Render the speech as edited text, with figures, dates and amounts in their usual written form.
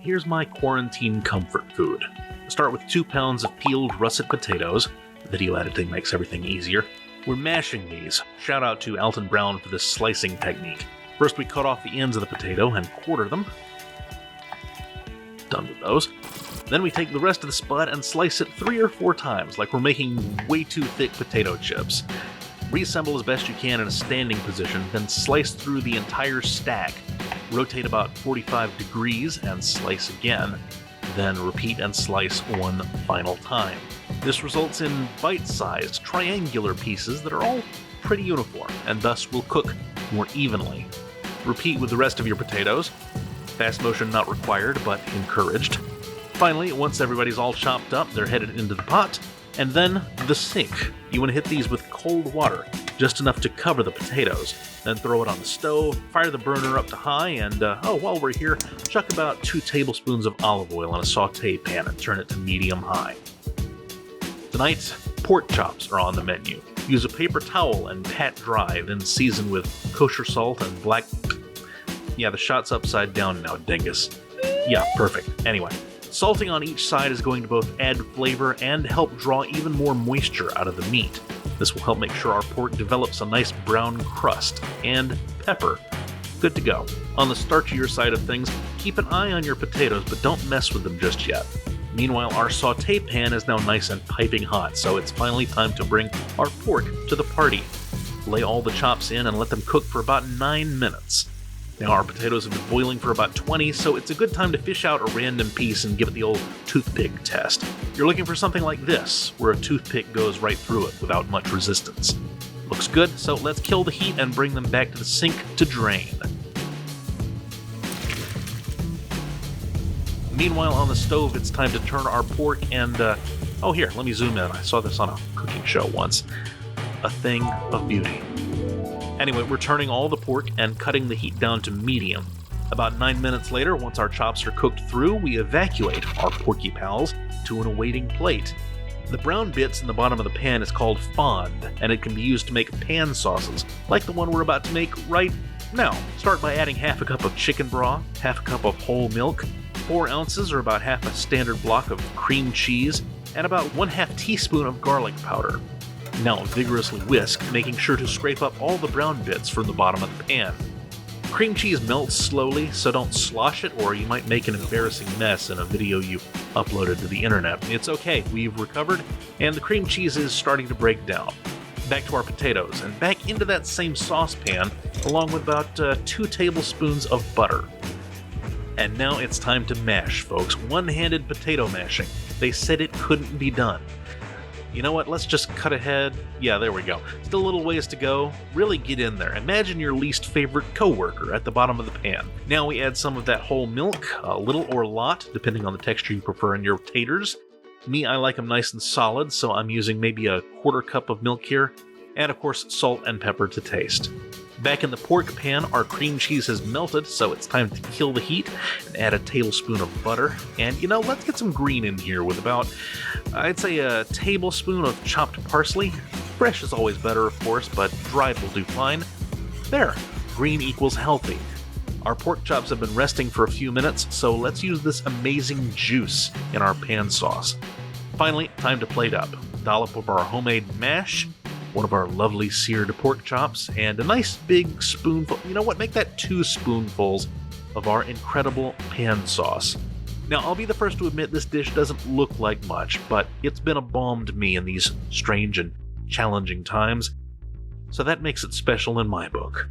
here's my quarantine comfort food. Start with 2 pounds of peeled russet potatoes. Video editing makes everything easier. We're mashing these. Shout out to Alton Brown for this slicing technique. First we cut off the ends of the potato and quarter them. Done with those. Then we take the rest of the spud and slice it 3 or 4 times, like we're making way too thick potato chips. Reassemble as best you can in a standing position, then slice through the entire stack. Rotate about 45 degrees and slice again. Then repeat and slice one final time. This results in bite-sized, triangular pieces that are all pretty uniform, and thus will cook more evenly. Repeat with the rest of your potatoes. Fast motion not required, but encouraged. Finally, once everybody's all chopped up, they're headed into the pot, and then the sink. You want to hit these with cold water, just enough to cover the potatoes. Then throw it on the stove, fire the burner up to high, and while we're here, chuck about 2 tablespoons of olive oil in a saute pan and turn it to medium-high. Tonight, pork chops are on the menu. Use a paper towel and pat dry, then season with kosher salt and black... Yeah, the shot's upside down now, dingus. Yeah, perfect. Anyway, salting on each side is going to both add flavor and help draw even more moisture out of the meat. This will help make sure our pork develops a nice brown crust. And pepper. Good to go. On the starchier side of things, keep an eye on your potatoes, but don't mess with them just yet. Meanwhile, our saute pan is now nice and piping hot, so it's finally time to bring our pork to the party. Lay all the chops in and let them cook for about 9 minutes. Now our potatoes have been boiling for about 20, so it's a good time to fish out a random piece and give it the old toothpick test. You're looking for something like this, where a toothpick goes right through it without much resistance. Looks good, so let's kill the heat and bring them back to the sink to drain. Meanwhile, on the stove, it's time to turn our pork and, oh here, let me zoom in. I saw this on a cooking show once. A thing of beauty. Anyway, we're turning all the pork and cutting the heat down to medium. About 9 minutes later, once our chops are cooked through, we evacuate our porky pals to an awaiting plate. The brown bits in the bottom of the pan is called fond, and it can be used to make pan sauces, like the one we're about to make right now. Start by adding half a cup of chicken broth, half a cup of whole milk, 4 ounces or about half a standard block of cream cheese, and about 1/2 teaspoon of garlic powder. Now vigorously whisk, making sure to scrape up all the brown bits from the bottom of the pan. Cream cheese melts slowly, so don't slosh it or you might make an embarrassing mess in a video you uploaded to the internet. It's okay, we've recovered, and the cream cheese is starting to break down. Back to our potatoes, and back into that same saucepan, along with about 2 tablespoons of butter. And now it's time to mash, folks. One-handed potato mashing. They said it couldn't be done. You know what, let's just cut ahead. Yeah, there we go. Still a little ways to go. Really get in there. Imagine your least favorite coworker at the bottom of the pan. Now we add some of that whole milk, a little or a lot, depending on the texture you prefer in your taters. Me, I like them nice and solid, so I'm using maybe a 1/4 cup of milk here. And of course, salt and pepper to taste. Back in the pork pan, our cream cheese has melted, so it's time to kill the heat and add a tablespoon of butter. And you know, let's get some green in here with about, I'd say a tablespoon of chopped parsley. Fresh is always better, of course, but dried will do fine. There, green equals healthy. Our pork chops have been resting for a few minutes, so let's use this amazing juice in our pan sauce. Finally, time to plate up. Dollop of our homemade mash, one of our lovely seared pork chops, and a nice big spoonful, you know what, make that 2 spoonfuls of our incredible pan sauce. Now, I'll be the first to admit this dish doesn't look like much, but it's been a balm to me in these strange and challenging times, so that makes it special in my book.